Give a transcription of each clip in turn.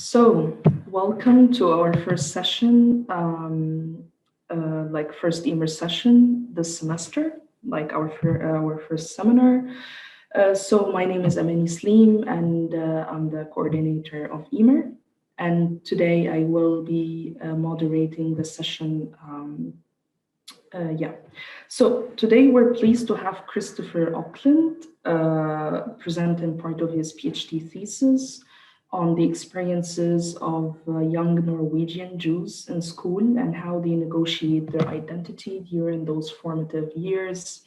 So, welcome to our first session, first EMER session this semester, our first seminar. So my name is Amani Sleem, and I'm the coordinator of EMER. And today I will be moderating the session. So today we're pleased to have Kristoffer Økland presenting part of his PhD thesis on the experiences of young Norwegian Jews in school and how they negotiate their identity during those formative years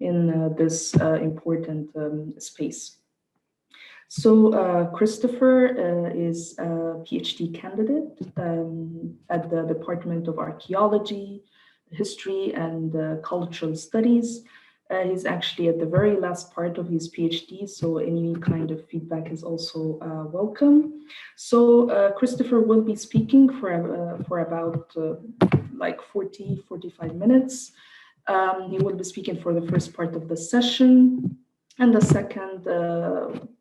in this important space. So Kristoffer is a PhD candidate at the Department of Archaeology, History and Cultural Studies. He's actually at the very last part of his PhD, so any kind of feedback is also welcome. So Kristoffer will be speaking for about 45 minutes. He will be speaking for the first part of the session, and the second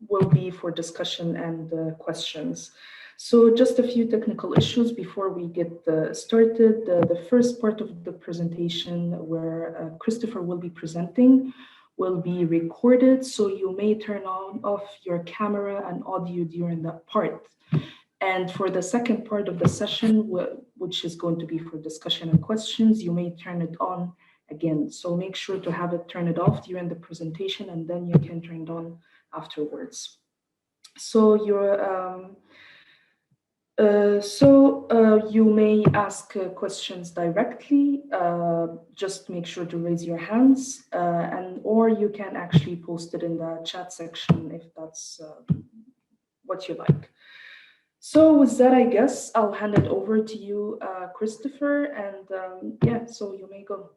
will be for discussion and questions. So just a few technical issues before we get started. The first part of the presentation where Kristoffer will be presenting will be recorded, so you may turn off your camera and audio during that part. And for the second part of the session, which is going to be for discussion and questions, you may turn it on again. So make sure to have it turn it off during the presentation, and then you can turn it on afterwards. So you may ask questions directly. Just make sure to raise your hands, or you can actually post it in the chat section if that's what you like. So with that, I guess I'll hand it over to you, Kristoffer, and so you may go.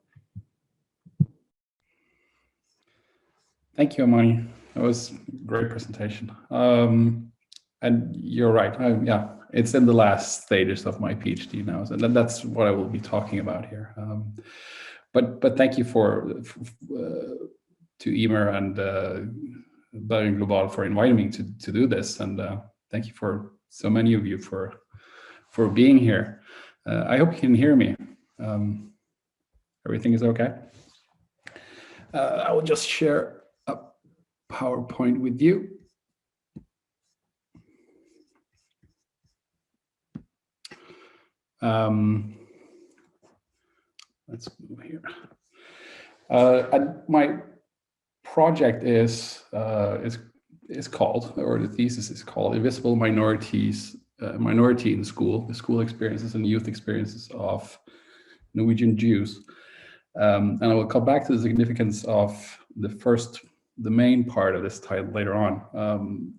Thank you, Amani. That was a great presentation. And you're right. It's in the last stages of my PhD now, so that's what I will be talking about here. But thank you to EMER and Bergen Global for inviting me to do this, and thank you for so many of you for being here. I hope you can hear me. Everything is okay. I will just share a PowerPoint with you. Let's move here. And my project is called, or the thesis is called, Invisible Minorities, Minority in School, the School Experiences and Youth Experiences of Norwegian Jews. And I will come back to the significance of the main part of this title later on.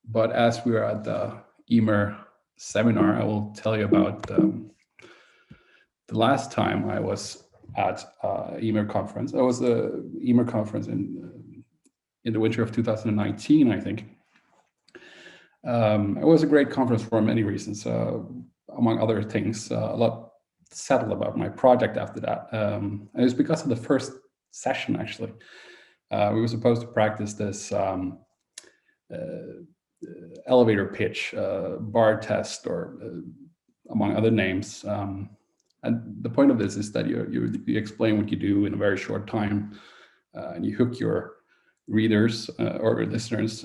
But as we are at the EMER seminar, I will tell you about the last time I was at EMER conference. It was the EMER conference in the winter of 2019, I think. It was a great conference for many reasons. Among other things, a lot settled about my project after that. And it was because of the first session, actually. We were supposed to practice this elevator pitch, bar test, or among other names. And the point of this is that you explain what you do in a very short time, and you hook your readers or listeners.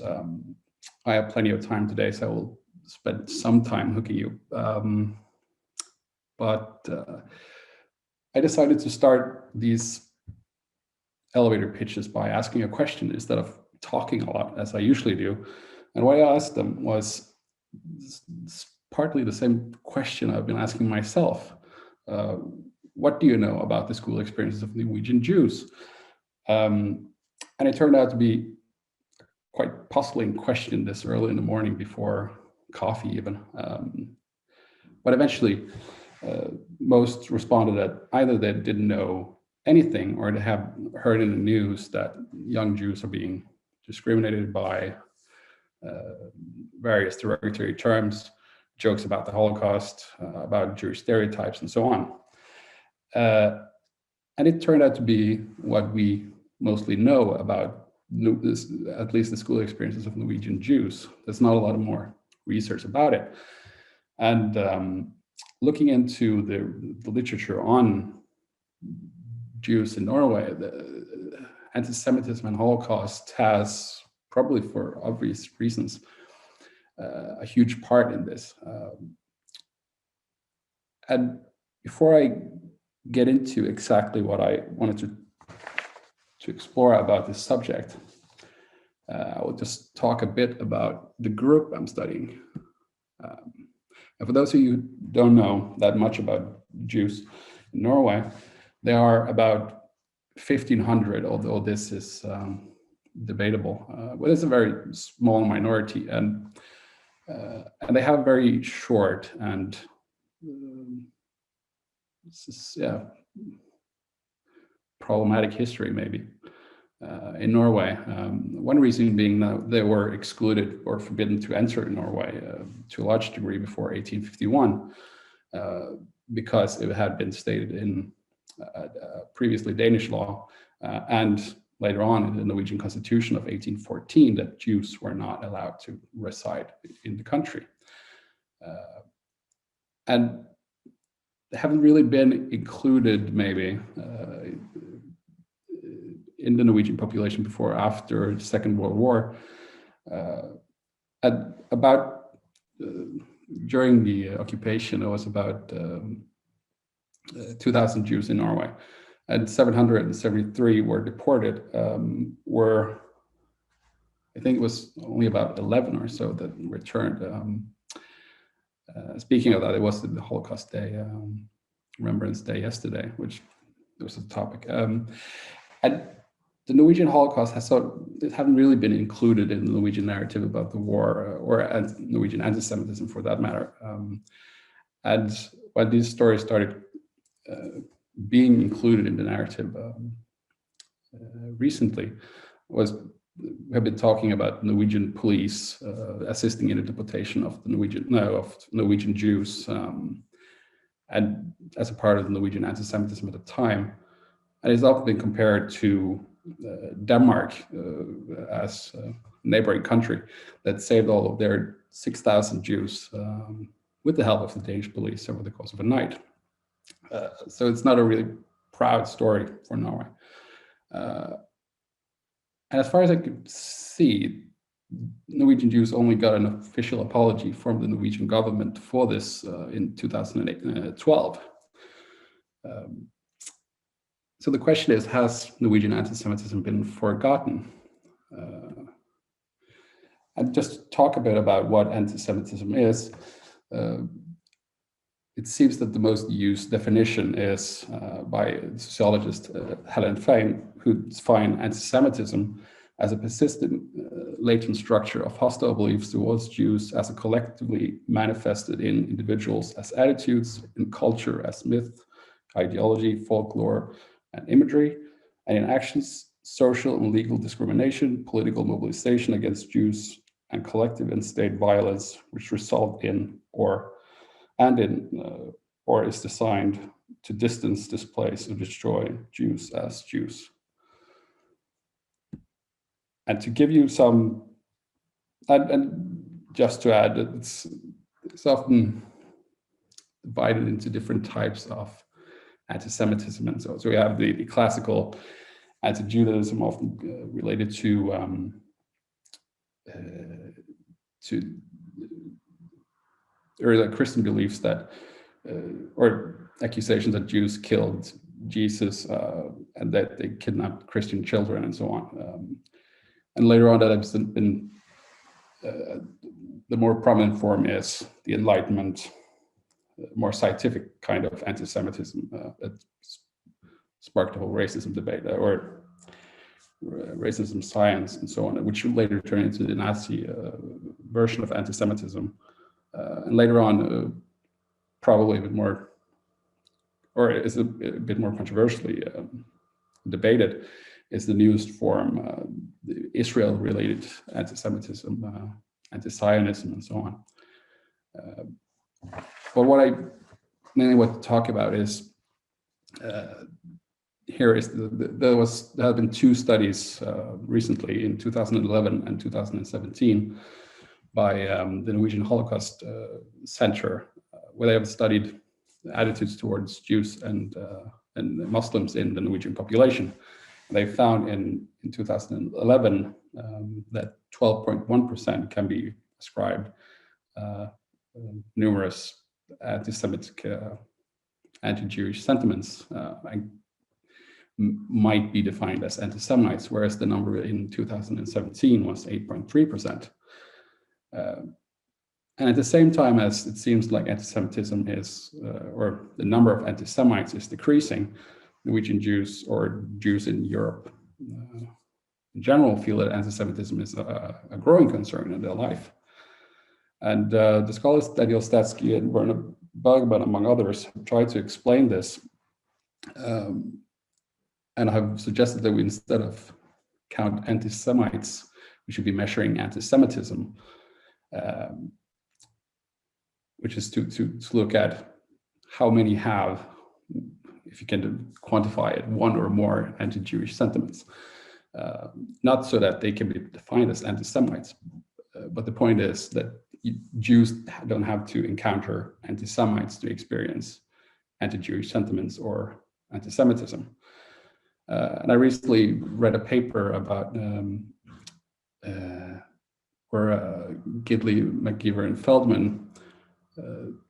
I have plenty of time today, so I will spend some time hooking you. But I decided to start these elevator pitches by asking a question instead of talking a lot, as I usually do. And what I asked them was partly the same question I've been asking myself. What do you know about the school experiences of Norwegian Jews? And it turned out to be quite puzzling question this early in the morning before coffee even. But eventually, most responded that either they didn't know anything or they have heard in the news that young Jews are being discriminated by various derogatory terms, jokes about the Holocaust, about Jewish stereotypes, and so on. And it turned out to be what we mostly know about at least the school experiences of Norwegian Jews. There's not a lot more research about it. And looking into the literature on Jews in Norway, the anti-Semitism and Holocaust has, probably for obvious reasons, a huge part in this. And before I get into exactly what I wanted to explore about this subject, I will just talk a bit about the group I'm studying. And for those of you who don't know that much about Jews in Norway, there are about 1,500, although this is debatable. But it's a very small minority, and they have a very short and problematic history, maybe, in Norway. One reason being that they were excluded or forbidden to enter Norway to a large degree before 1851, because it had been stated in previously Danish law and later on in the Norwegian Constitution of 1814 that Jews were not allowed to reside in the country. And they haven't really been included, maybe, in the Norwegian population before after the Second World War. During the occupation, there was about 2,000 Jews in Norway, and 773 were deported. I think it was only about 11 or so that returned. Speaking of that, it was the Holocaust Day, Remembrance Day yesterday, which was a topic. And the Norwegian Holocaust haven't really been included in the Norwegian narrative about the war, or Norwegian anti-Semitism for that matter. And when these stories started being included in the narrative recently, we have been talking about Norwegian police assisting in the deportation of Norwegian Jews, and as a part of the Norwegian anti-Semitism at the time. And it's often been compared to Denmark as a neighboring country that saved all of their 6,000 Jews with the help of the Danish police over the course of a night. So it's not a really proud story for Norway. And as far as I could see, Norwegian Jews only got an official apology from the Norwegian government for this in 2012. So the question is, has Norwegian anti-Semitism been forgotten? And just to talk a bit about what anti-Semitism is, it seems that the most used definition is by sociologist Helen Fein, who defines anti-Semitism as a persistent latent structure of hostile beliefs towards Jews as a collectively manifested in individuals as attitudes, in culture as myth, ideology, folklore, and imagery, and in actions, social and legal discrimination, political mobilization against Jews, and collective and state violence, which result in or is designed to distance, displace, or destroy Jews as Jews. And to give you some, and just to add, it's often divided into different types of anti-Semitism, and so we have the classical anti-Judaism, often related to early Christian beliefs that, or accusations that Jews killed Jesus and that they kidnapped Christian children and so on. And later on, that has been the more prominent form is the Enlightenment, more scientific kind of anti-Semitism that sparked the whole racism debate, or racism science and so on, which later turned into the Nazi version of anti-Semitism. And later on, probably a bit more, or is a bit more controversially debated, is the newest form, the Israel-related anti-Semitism, anti-Zionism, and so on. But what I mainly want to talk about is there have been two studies recently in 2011 and 2017 by the Norwegian Holocaust Center, where they have studied attitudes towards Jews and Muslims in the Norwegian population. They found in 2011 that 12.1% can be ascribed numerous anti-Semitic, anti-Jewish sentiments might be defined as anti-Semites, whereas the number in 2017 was 8.3%. And at the same time as it seems like anti-Semitism is, or the number of anti-Semites is decreasing, Norwegian Jews or Jews in Europe in general feel that anti-Semitism is a growing concern in their life. And the scholars Daniel Statsky and Werner Bergman, among others, have tried to explain this and have suggested that we, instead of count anti-Semites, we should be measuring anti-Semitism, which is to look at how many have, if you can quantify it, one or more anti-Jewish sentiments. Not so that they can be defined as anti-Semites, but the point is that Jews don't have to encounter anti-Semites to experience anti-Jewish sentiments or anti-Semitism. And I recently read a paper about where Gidley, McGeever, and Feldman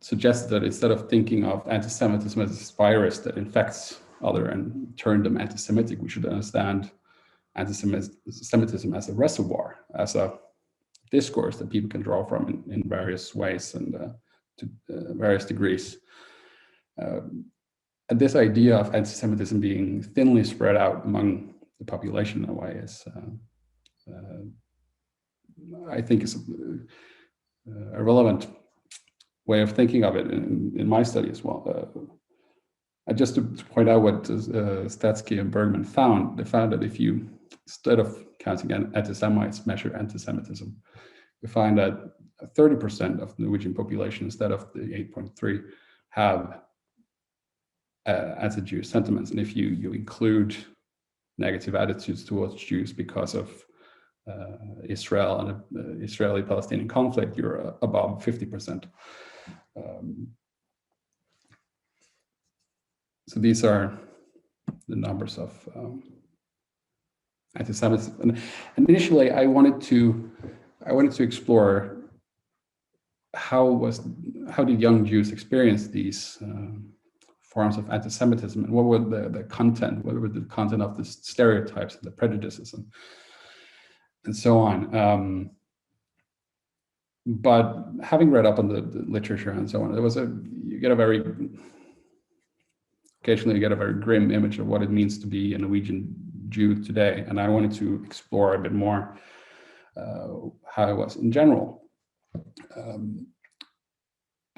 suggested that instead of thinking of anti-Semitism as a virus that infects other and turn them anti-Semitic, we should understand anti-Semitism as a reservoir, as a discourse that people can draw from in various ways and to various degrees. And this idea of anti-Semitism being thinly spread out among the population in a way is, I think, is a relevant way of thinking of it in my study as well. Just to point out what Statsky and Bergman found, they found that if you, instead of counting anti-Semites, measure anti-Semitism, we find that 30% of the Norwegian population, instead of the 8.3, have anti-Jewish sentiments. And if you include negative attitudes towards Jews because of Israel and the Israeli-Palestinian conflict, you're above 50%. So these are the numbers of anti-Semitism. And initially, I wanted to explore how did young Jews experience these forms of anti-Semitism, and what were the content of the stereotypes and the prejudices and so on. But having read up on the literature and so on, occasionally you get a very grim image of what it means to be a Norwegian Jew today, and I wanted to explore a bit more how it was in general.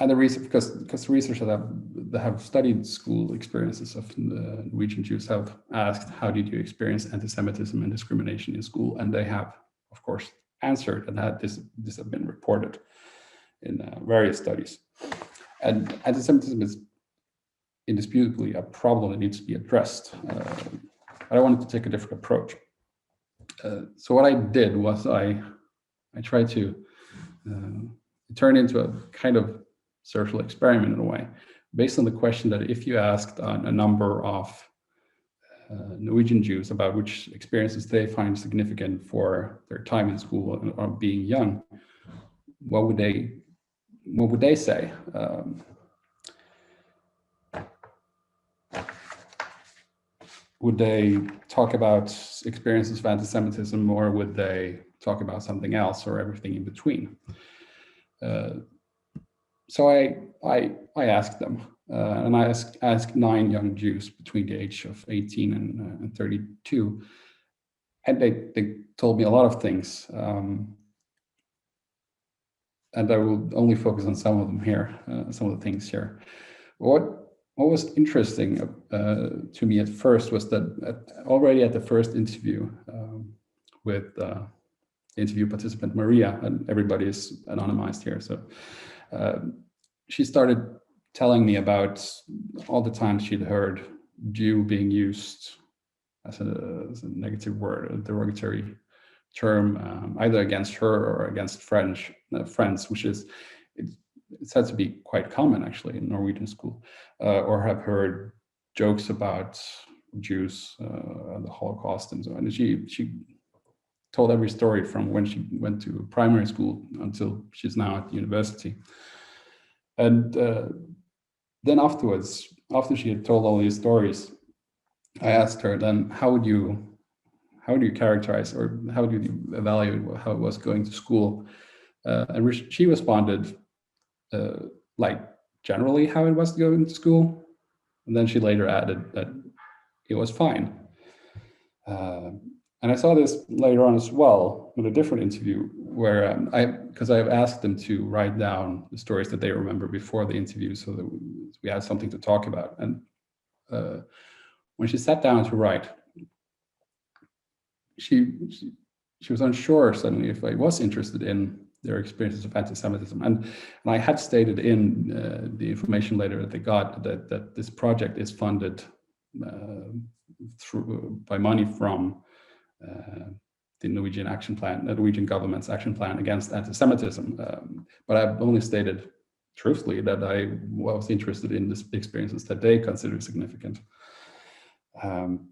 And the reason, because researchers that have studied school experiences of the Norwegian Jews have asked, how did you experience anti-Semitism and discrimination in school? And they have, of course, answered, and this have been reported in various studies. And anti-Semitism is indisputably a problem that needs to be addressed. I wanted to take a different approach. So what I did was I tried to turn into a kind of social experiment in a way, based on the question that if you asked a number of Norwegian Jews about which experiences they find significant for their time in school or being young, what would they say? Would they talk about experiences of anti-Semitism, or would they talk about something else, or everything in between? So I asked them, and I asked 9 young Jews between the age of 18 and 32, and they told me a lot of things, and I will only focus on some of them here, some of the things here. What was interesting to me at first was that already at the first interview with the interview participant Maria, and everybody is anonymized here, so she started telling me about all the times she'd heard Jew being used as a negative word, a derogatory term either against her or against friends, which is it's said to be quite common actually in Norwegian school, or have heard jokes about Jews, the Holocaust, and so on. And she told every story from when she went to primary school until she's now at university. And then afterwards, after she had told all these stories, I asked her then, how do you characterize, or how do you evaluate how it was going to school? And she responded like generally how it was going to school. And then she later added that it was fine. And I saw this later on as well with a different interview where because I've asked them to write down the stories that they remember before the interview so that we had something to talk about. And when she sat down to write, she was unsure suddenly if I was interested in their experiences of anti-Semitism. And I had stated in the information later that they got that this project is funded by money from the Norwegian action plan, the Norwegian government's action plan against anti-Semitism. But I've only stated truthfully that I was interested in the experiences that they considered significant. And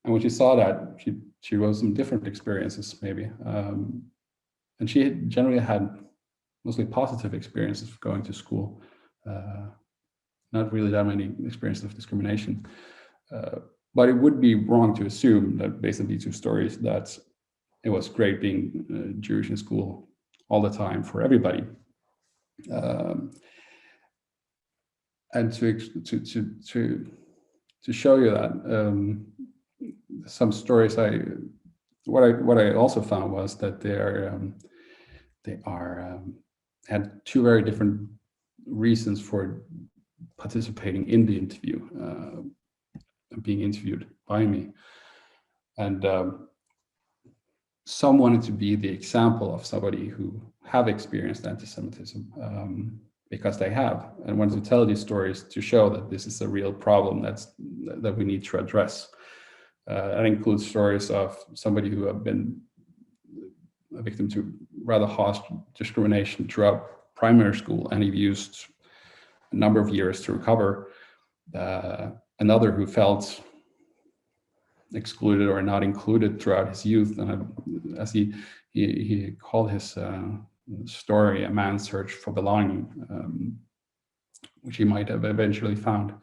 when she saw that, she wrote some different experiences maybe. And she generally had mostly positive experiences of going to school, not really that many experiences of discrimination. But it would be wrong to assume that based on these two stories that it was great being Jewish in school all the time for everybody. And to show you that, some stories what I also found was that they had two very different reasons for participating in the interview, being interviewed by me. And some wanted to be the example of somebody who have experienced anti-Semitism because they have, and wanted to tell these stories to show that this is a real problem that we need to address. That includes stories of somebody who have been a victim to rather harsh discrimination throughout primary school, and he used a number of years to recover. Another who felt excluded or not included throughout his youth, and as he called his story "A Man's Search for Belonging," which he might have eventually found.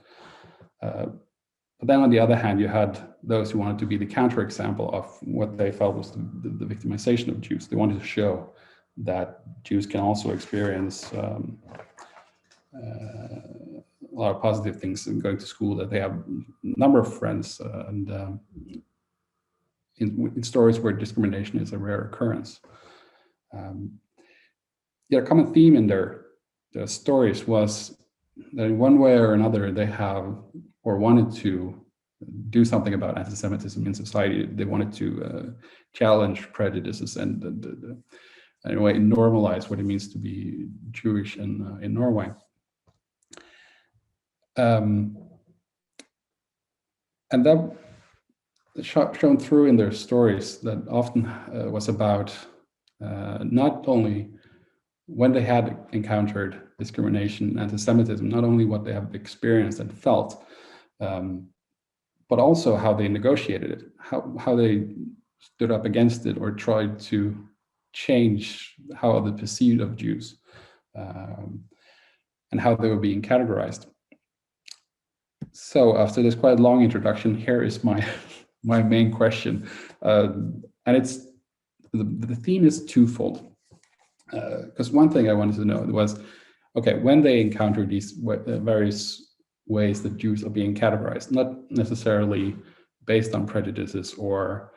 But then on the other hand, you had those who wanted to be the counterexample of what they felt was the victimization of Jews. They wanted to show that Jews can also experience a lot of positive things in going to school, that they have a number of friends, and in stories where discrimination is a rare occurrence. A common theme in their stories was that in one way or another they have or wanted to do something about anti-Semitism in society. They wanted to challenge prejudices and in a way normalize what it means to be Jewish in Norway. And that shown through in their stories that often was about not only when they had encountered discrimination, anti-Semitism, not only what they have experienced and felt, but also how they negotiated it, how they stood up against it or tried to change how they perceived of Jews, and how they were being categorized. So after this quite long introduction, here is my main question, and it's the theme is twofold. Because one thing I wanted to know was, okay, when they encounter these various ways that Jews are being categorized, not necessarily based on prejudices or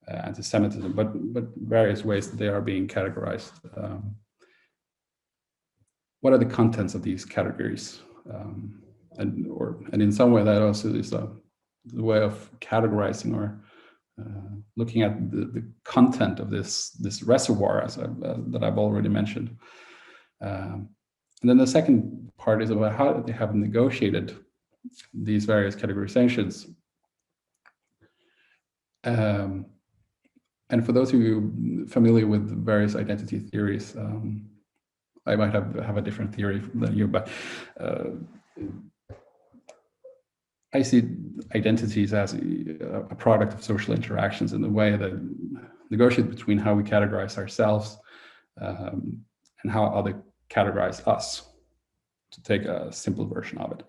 anti-Semitism, but various ways that they are being categorized. What are the contents of these categories? And in some way that also is the way of categorizing or looking at the content of this reservoir, that I've already mentioned. And then the second part is about how they have negotiated these various categorizations. And for those of you familiar with various identity theories, I might have a different theory than you, but I see identities as a product of social interactions in a way that negotiate between how we categorize ourselves and how others categorize us, to take a simple version of it.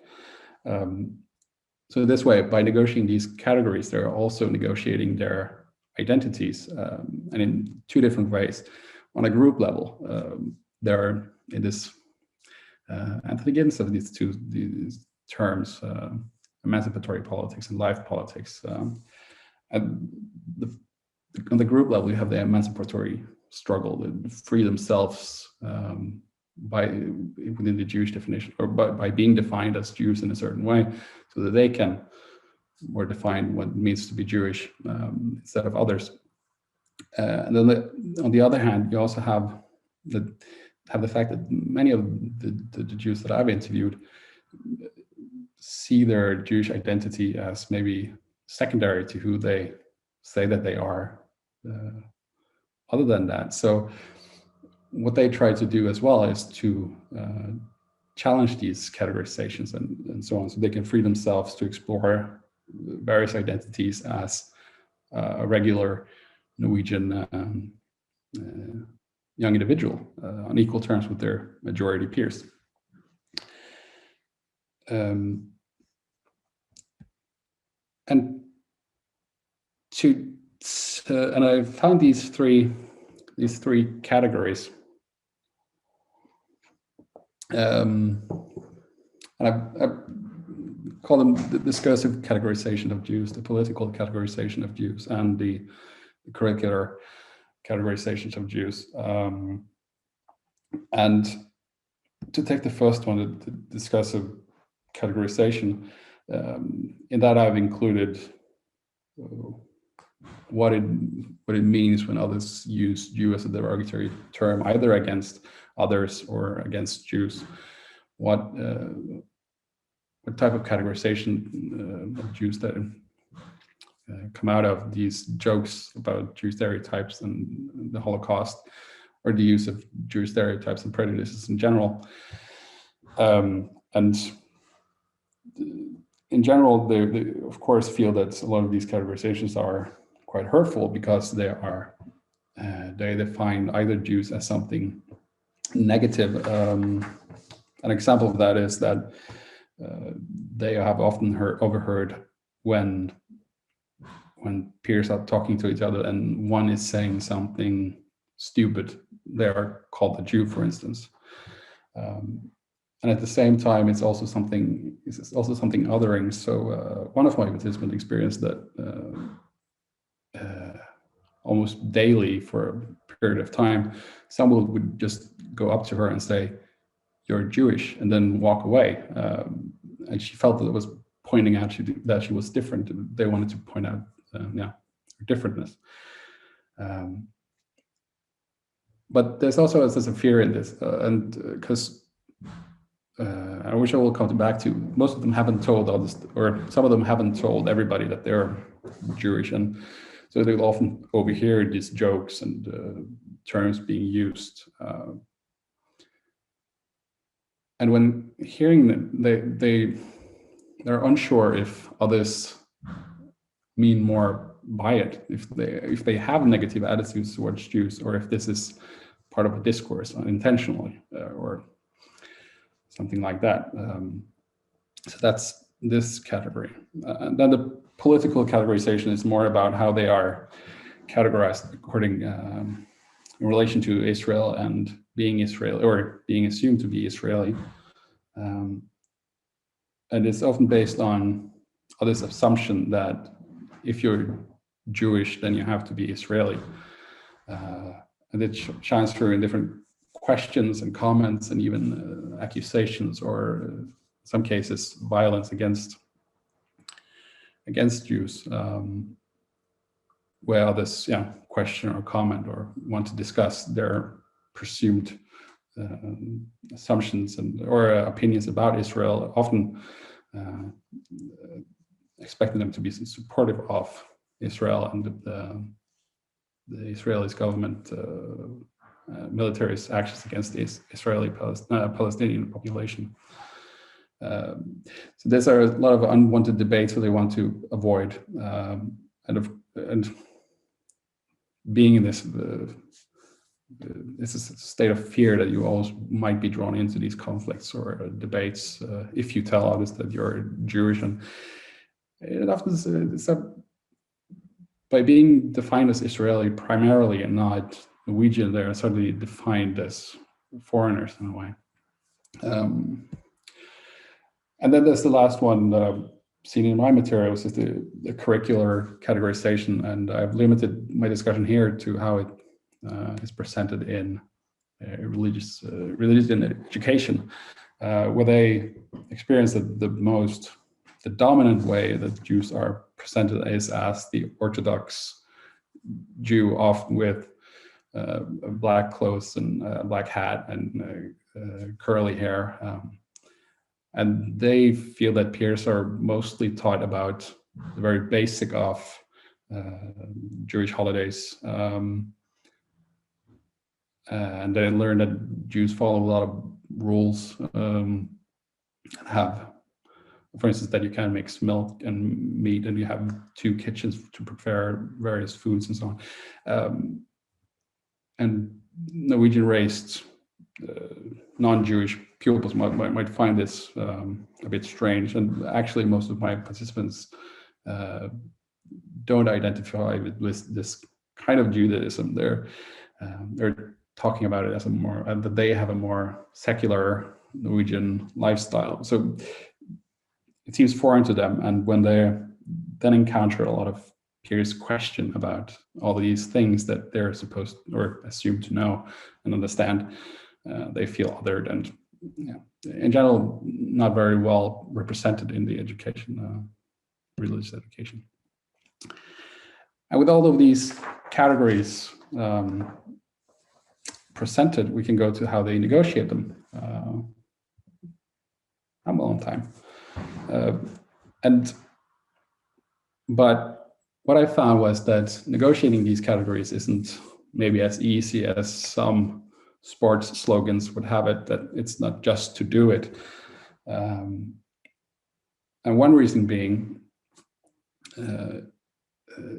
So this way, by negotiating these categories, they're also negotiating their identities, and in two different ways. On a group level, they're in this antagonist of these terms, emancipatory politics and life politics. And on the group level, you have the emancipatory struggle to free themselves within the Jewish definition, or by being defined as Jews in a certain way, so that they can more define what it means to be Jewish instead of others. And then on the other hand, you also have the fact that many of the Jews that I've interviewed see their Jewish identity as maybe secondary to who they say that they are. Other than that, so what they try to do as well is to challenge these categorizations and so on, so they can free themselves to explore various identities as a regular Norwegian young individual on equal terms with their majority peers. And I found these three categories, and I call them the discursive categorization of Jews, the political categorization of Jews, and the curricular categorizations of Jews. And to take the first one, the discursive categorization, in that I've included what it means when others use Jew as a derogatory term, either against others or against Jews. What type of categorization of Jews that come out of these jokes about Jew stereotypes and the Holocaust, or the use of Jewish stereotypes and prejudices in general. And in general, they of course feel that a lot of these categorizations are quite hurtful because they define either Jews as something negative. An example of that is that they have often overheard when peers are talking to each other and one is saying something stupid, they are called a Jew, for instance. And at the same time, it's also something othering. So one of my participants experienced that almost daily for a period of time. Someone would just go up to her and say, "You're Jewish," and then walk away. And she felt that it was pointing out that she was different. They wanted to point out, her differentness. But there's also a fear in this, and because I wish I will come back to, most of them haven't told others, or some of them haven't told everybody that they're Jewish, and so they'll often overhear these jokes and terms being used. And when hearing them, they're unsure if others mean more by it, if they have negative attitudes towards Jews, or if this is part of a discourse unintentionally, or something like that. So that's this category. And then the political categorization is more about how they are categorized according in relation to Israel and being Israeli, or being assumed to be Israeli. And it's often based on this assumption that if you're Jewish, then you have to be Israeli. And it shines through in different questions and comments, and even accusations, or in some cases violence against Jews, where others question or comment or want to discuss their presumed assumptions or opinions about Israel, often expecting them to be supportive of Israel and the Israeli government military's actions against the Israeli Palestinian population. So there's a lot of unwanted debates that they want to avoid, and being in this is a state of fear that you always might be drawn into these conflicts or debates if you tell others that you're Jewish, and it often is by being defined as Israeli primarily and not Norwegian, they're suddenly defined as foreigners in a way. And then there's the last one that I've seen in my materials is the curricular categorization, and I've limited my discussion here to how it is presented in religion education, where they experience that the dominant way that Jews are presented is as the Orthodox Jew, often with black clothes and a black hat and curly hair. And they feel that peers are mostly taught about the very basic of Jewish holidays. And they learn that Jews follow a lot of rules, have, for instance, that you can mix milk and meat, and you have 2 kitchens to prepare various foods and so on. And Norwegian raised non-Jewish pupils might find this a bit strange, and actually most of my participants don't identify with this kind of Judaism. They're talking about it as that they have a more secular Norwegian lifestyle. So it seems foreign to them, and when they then encounter a lot of peers question about all these things that they're supposed or assumed to know and understand, they feel othered and, in general, not very well represented in the education, religious education. And with all of these categories presented, we can go to how they negotiate them. I'm well on time. But what I found was that negotiating these categories isn't maybe as easy as some sports slogans would have it, that it's not just to do it. And one reason being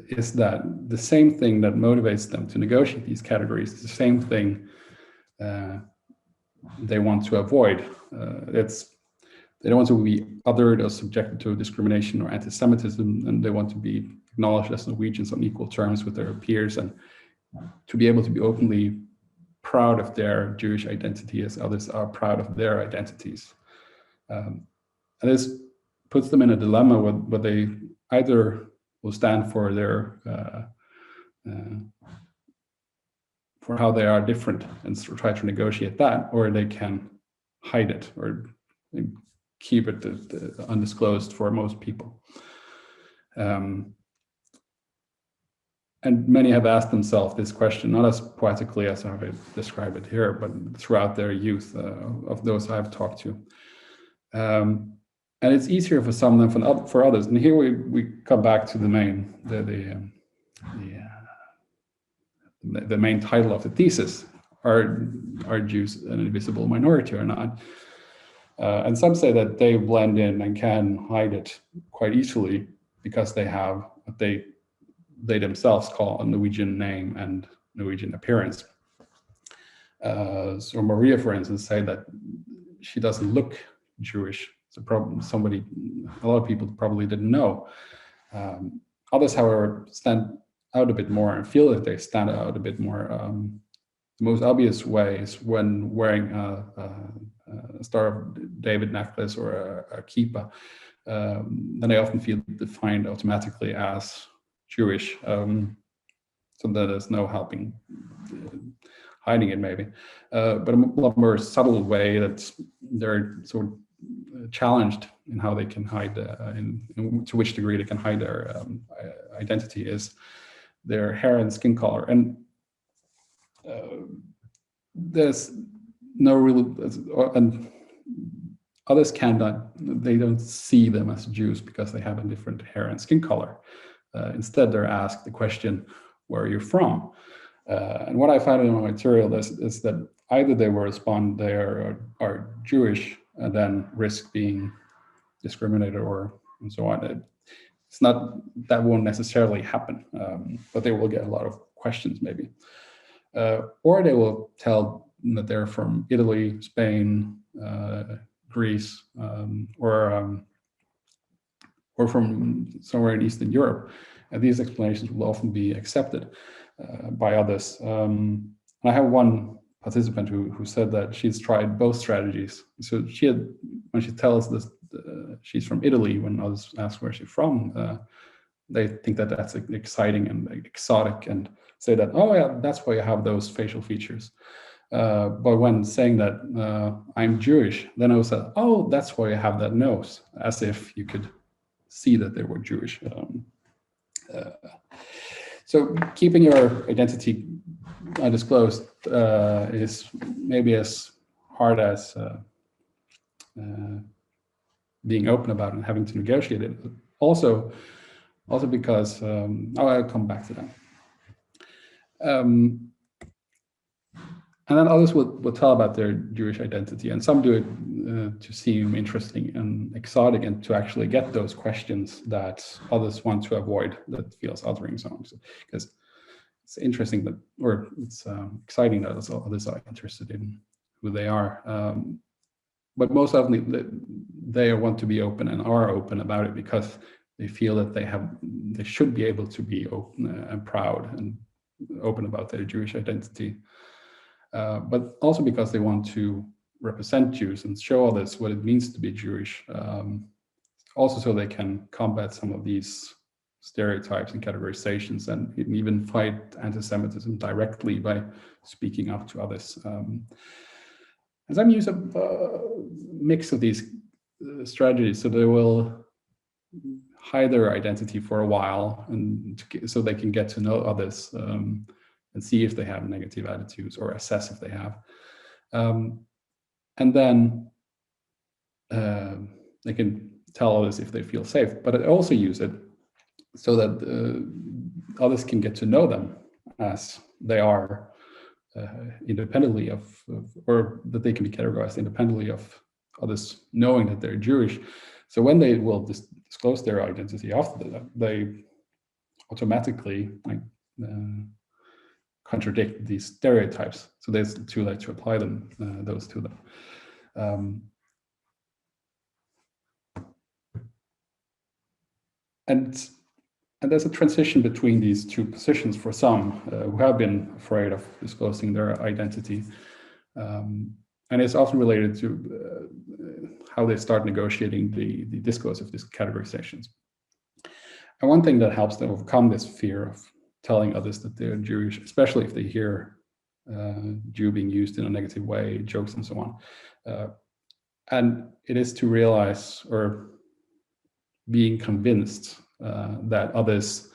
is that the same thing that motivates them to negotiate these categories is the same thing they want to avoid. They don't want to be othered or subjected to discrimination or anti-Semitism, and they want to be acknowledged as Norwegians on equal terms with their peers, and to be able to be openly proud of their Jewish identity as others are proud of their identities. And this puts them in a dilemma where they either will stand for their for how they are different and try to negotiate that, or they can hide it or keep it undisclosed for most people. And many have asked themselves this question, not as poetically as I describe it here, but throughout their youth, of those I've talked to. And it's easier for some than for others. And here we come back to the main title of the thesis: Are Jews an invisible minority or not? And some say that they blend in and can hide it quite easily because they have what they themselves call a Norwegian name and Norwegian appearance. So Maria, for instance, say that she doesn't look Jewish. It's a problem. A lot of people probably didn't know. Others, however, stand out a bit more and feel that they stand out a bit more. The most obvious way is when wearing a Star of David necklace or a kippah. Then they often feel defined automatically as Jewish, so that there's no helping hiding it maybe, but a lot more subtle way that they're sort of challenged in how they can hide, to which degree they can hide their identity, is their hair and skin color. And there's no real, and others cannot, they don't see them as Jews because they have a different hair and skin color. Instead, they're asked the question, where you're from. And what I found in my material is that either they will respond they are Jewish and then risk being discriminated and so on. It's not, that won't necessarily happen, but they will get a lot of questions maybe. Or they will tell that they're from Italy, Spain, Greece, or from somewhere in Eastern Europe. And these explanations will often be accepted by others. And I have one participant who said that she's tried both strategies. So when she tells this, she's from Italy, when others ask where she's from, they think that that's exciting and exotic and say that, oh yeah, that's why you have those facial features. But when saying that I'm Jewish, then I was like, oh, that's why you have that nose, as if you could see that they were Jewish. So keeping your identity undisclosed is maybe as hard as being open about it and having to negotiate it. Also because, I'll come back to that. And then others will tell about their Jewish identity, and some do it to seem interesting and exotic and to actually get those questions that others want to avoid, that feels othering. So, because it's interesting that, or it's exciting that others are interested in who they are. But most often they want to be open and are open about it because they feel that they should be able to be open and proud and open about their Jewish identity. But also because they want to represent Jews and show others what it means to be Jewish, also so they can combat some of these stereotypes and categorizations and even fight anti-Semitism directly by speaking up to others. And some use a mix of these strategies, so they will hide their identity for a while, and so they can get to know others and see if they have negative attitudes or assess if they have. And then they can tell others if they feel safe, but I also use it so that others can get to know them as they are, independently of, or that they can be categorized independently of others knowing that they're Jewish. So when they will disclose their identity after that, they automatically contradict these stereotypes. So there's too late to apply them, those to them. And there's a transition between these two positions for some who have been afraid of disclosing their identity. And it's often related to how they start negotiating the discourse of these categorizations. And one thing that helps them overcome this fear of telling others that they're Jewish, especially if they hear Jew being used in a negative way, jokes and so on. And it is to realize, or being convinced that others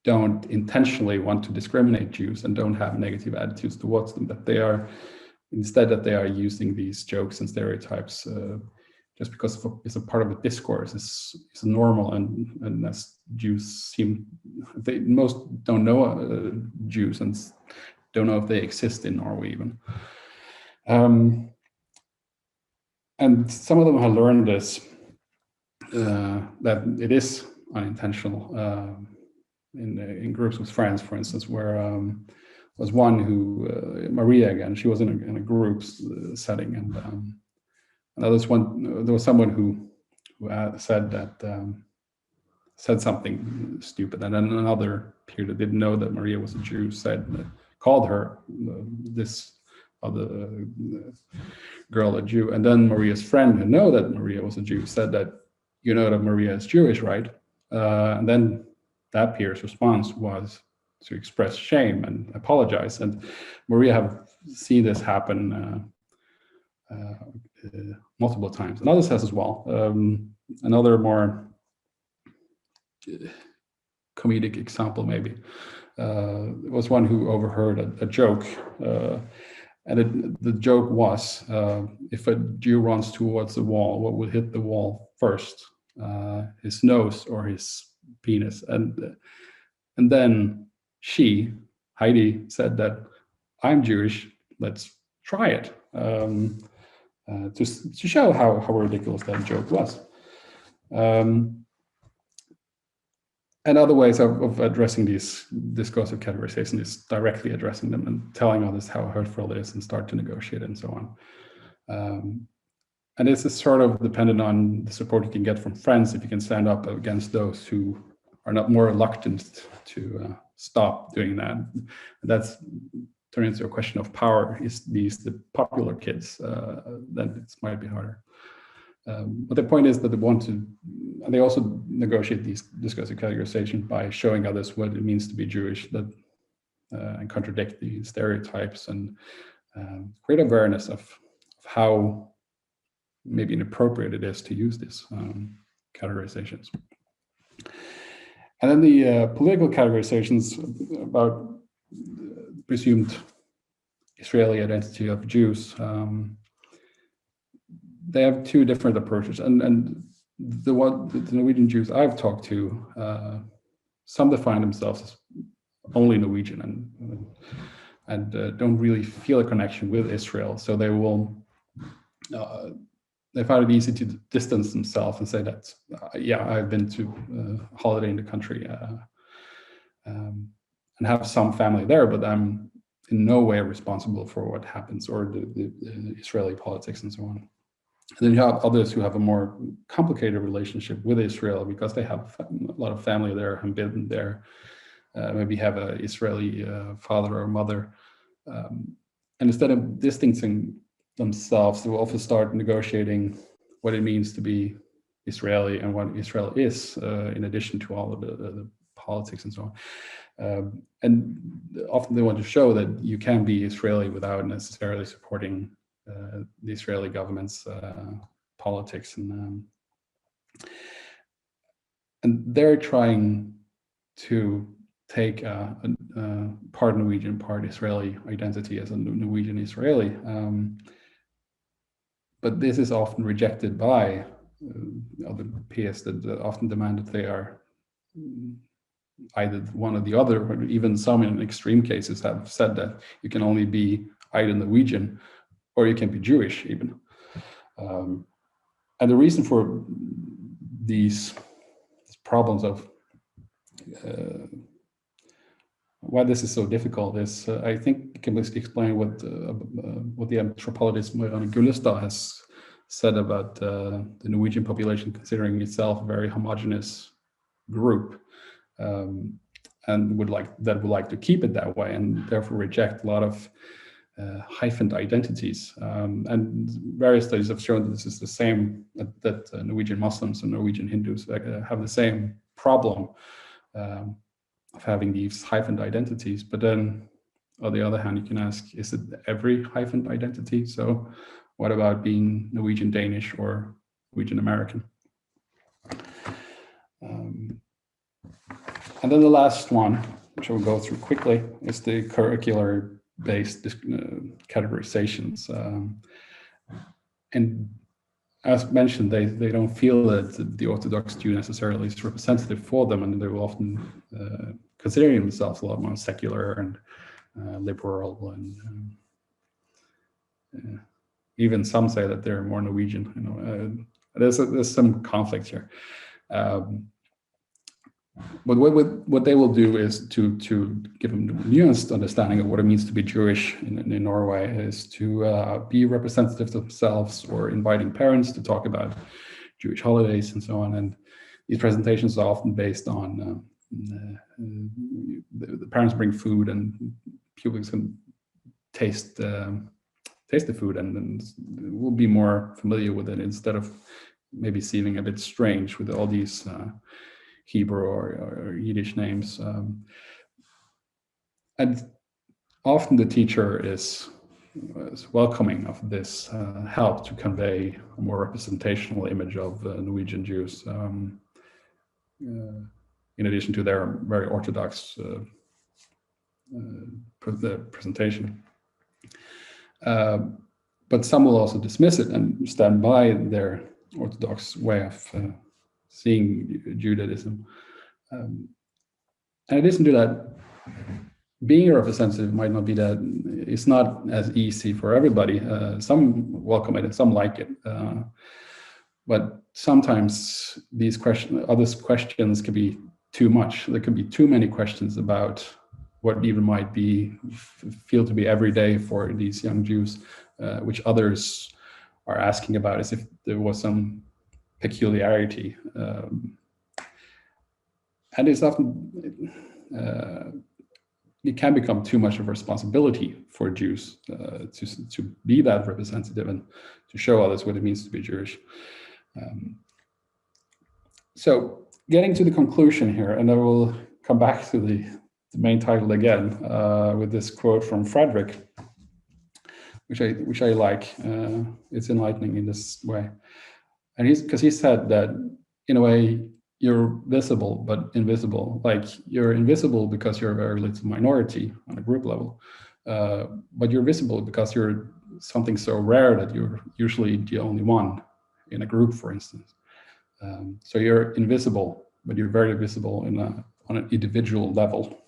don't intentionally want to discriminate Jews and don't have negative attitudes towards them, that they are, instead that they are using these jokes and stereotypes just because it's a part of the discourse, is normal, and as Jews most don't know Jews and don't know if they exist in Norway even. And some of them have learned this, that it is unintentional in groups with friends, for instance, where was one who, Maria again, she was in a group setting, and there was someone who said something stupid, and then another peer that didn't know that Maria was a Jew called her, this other girl, a Jew, and then Maria's friend, who know that Maria was a Jew, said that, you know that Maria is Jewish, right? And then that peer's response was to express shame and apologize, and Maria have seen this happen multiple times, and others has as well. Another more comedic example maybe was one who overheard a joke, and the joke was, if a Jew runs towards the wall, what would hit the wall first, his nose or his penis? And then Heidi, said that I'm Jewish, let's try it, to show how ridiculous that joke was. And other ways of addressing these discursive categorization is directly addressing them and telling others how hurtful it is and start to negotiate and so on. And this is sort of dependent on the support you can get from friends if you can stand up against those who are not more reluctant to stop doing that. And that's turning into a question of power. Is these the popular kids? Then it might be harder. But the point is that they want to, and they also negotiate these discursive categorization by showing others what it means to be Jewish, that and contradict the stereotypes and create awareness of how maybe inappropriate it is to use these categorizations. And then the political categorizations about presumed Israeli identity of Jews. They have two different approaches, and the Norwegian Jews I've talked to, some define themselves as only Norwegian and don't really feel a connection with Israel, so they will they find it easy to distance themselves and say that yeah, I've been to a holiday in the country and have some family there, but I'm in no way responsible for what happens or the Israeli politics and so on. And then you have others who have a more complicated relationship with Israel because they have a lot of family there and been there, maybe have an Israeli father or mother. And instead of distancing themselves, they will also start negotiating what it means to be Israeli and what Israel is, in addition to all of the politics and so on. And often they want to show that you can be Israeli without necessarily supporting the Israeli government's politics, and they're trying to take a part Norwegian, part Israeli identity as a Norwegian Israeli, but this is often rejected by other peers that often demand that they are either one or the other, or even some in extreme cases have said that you can only be either Norwegian or you can be Jewish even. And the reason for these problems of why this is so difficult is, I think, can explain what the anthropologist Marianne Gullestad has said about the Norwegian population considering itself a very homogeneous group, and would like to keep it that way, and therefore reject a lot of hyphened identities. And various studies have shown that this is the same, that Norwegian Muslims and Norwegian Hindus have the same problem of having these hyphened identities. But then on the other hand, you can ask, is it every hyphened identity? So what about being Norwegian Danish or Norwegian American? And then the last one, which I will go through quickly, is the curricular-based categorizations. And as mentioned, they don't feel that the Orthodox Jew necessarily is representative for them, and they're often considering themselves a lot more secular and liberal, and even some say that they're more Norwegian. There's some conflict here. But what they will do is to give them a nuanced understanding of what it means to be Jewish in Norway, is to be representative themselves or inviting parents to talk about Jewish holidays and so on. And these presentations are often based on the parents bring food and pupils can taste the food and will be more familiar with it, instead of maybe seeming a bit strange with all these Hebrew or Yiddish names. And often the teacher is welcoming of this help to convey a more representational image of Norwegian Jews, in addition to their very orthodox presentation. But some will also dismiss it and stand by their orthodox way of seeing Judaism. And in addition to that, being a representative might not be that, it's not as easy for everybody. Some welcome it and some like it. But sometimes these questions can be too much. There can be too many questions about what even might feel to be every day for these young Jews, which others are asking about as if there was some peculiarity. And it's often, it can become too much of a responsibility for Jews to be that representative and to show others what it means to be Jewish. So getting to the conclusion here, and I will come back to the main title again with this quote from Frederick, which I like. It's enlightening in this way, and because he said that in a way you're visible but invisible. Like you're invisible because you're a very little minority on a group level, but you're visible because you're something so rare that you're usually the only one in a group, for instance. So you're invisible, but you're very visible on an individual level.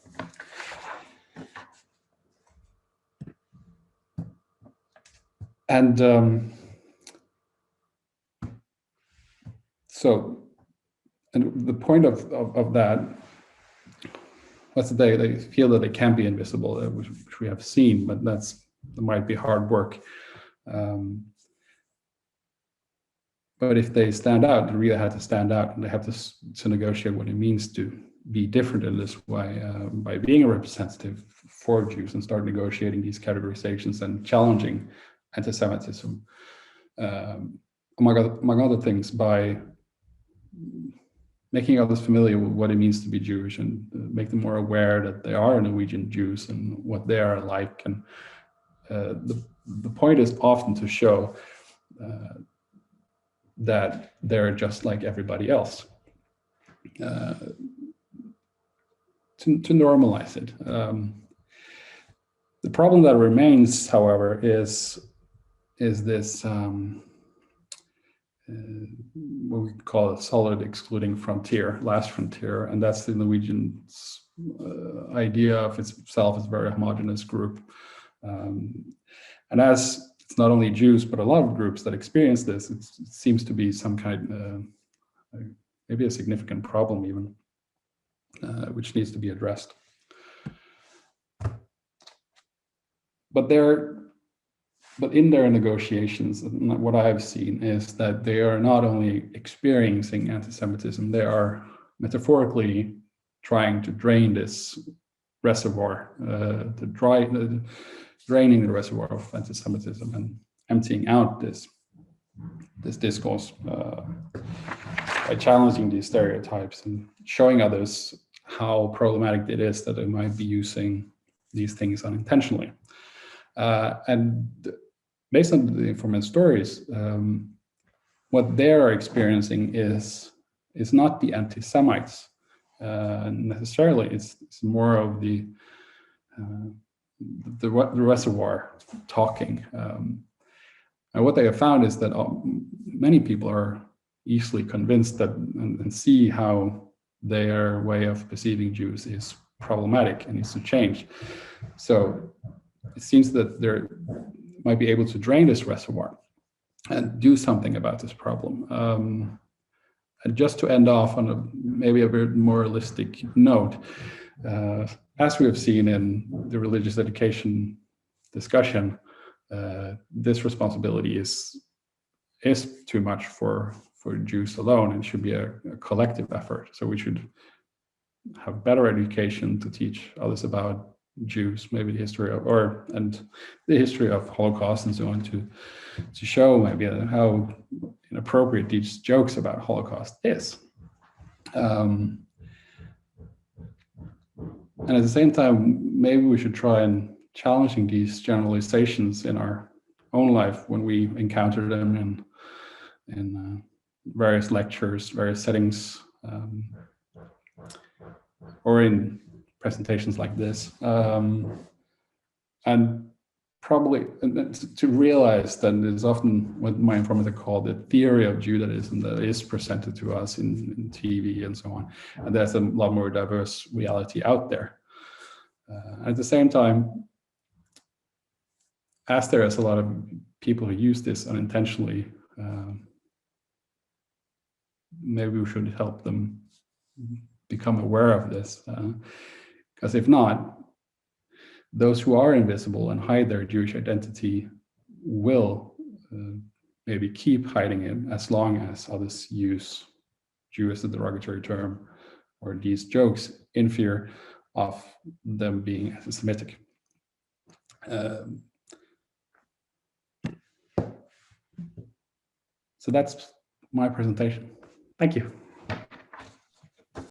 And and the point of that was that they feel that they can be invisible, which we have seen, but that might be hard work. But if they stand out, they really have to stand out, and they have to negotiate what it means to be different in this way by being a representative for Jews and start negotiating these categorizations and challenging anti-Semitism, among other things, by making others familiar with what it means to be Jewish and make them more aware that they are Norwegian Jews and what they are like. And the point is often to show that they're just like everybody else, to normalize it. The problem that remains, however, is this what we call a solid excluding frontier, last frontier, and that's the Norwegian's idea of itself as a very homogeneous group. And as it's not only Jews, but a lot of groups that experience this, it seems to be some kind, maybe a significant problem even, which needs to be addressed. But in their negotiations, what I have seen is that they are not only experiencing anti-Semitism, they are metaphorically trying to drain this reservoir, draining the reservoir of anti-Semitism and emptying out this discourse by challenging these stereotypes and showing others how problematic it is that they might be using these things unintentionally. And based on the informant stories, what they're experiencing is not the anti-Semites necessarily. It's more of the reservoir talking. And what they have found is that many people are easily convinced that and see how their way of perceiving Jews is problematic and needs to change. So it seems that they might be able to drain this reservoir and do something about this problem. And just to end off on maybe a very moralistic note, as we have seen in the religious education discussion, this responsibility is too much for Jews alone and should be a collective effort. So we should have better education to teach others about Jews, maybe the history of, and the history of Holocaust and so on, to show maybe how inappropriate these jokes about Holocaust is. And at the same time, maybe we should try and challenging these generalizations in our own life when we encounter them in various lectures, various settings, or in presentations like this, and probably to realize that it's often what my informant called the theory of Judaism that is presented to us in TV and so on, and there's a lot more diverse reality out there. At the same time, as there is a lot of people who use this unintentionally, maybe we should help them become aware of this. Because if not, those who are invisible and hide their Jewish identity will maybe keep hiding it as long as others use Jew as a derogatory term or these jokes in fear of them being anti-Semitic. So that's my presentation. Thank you.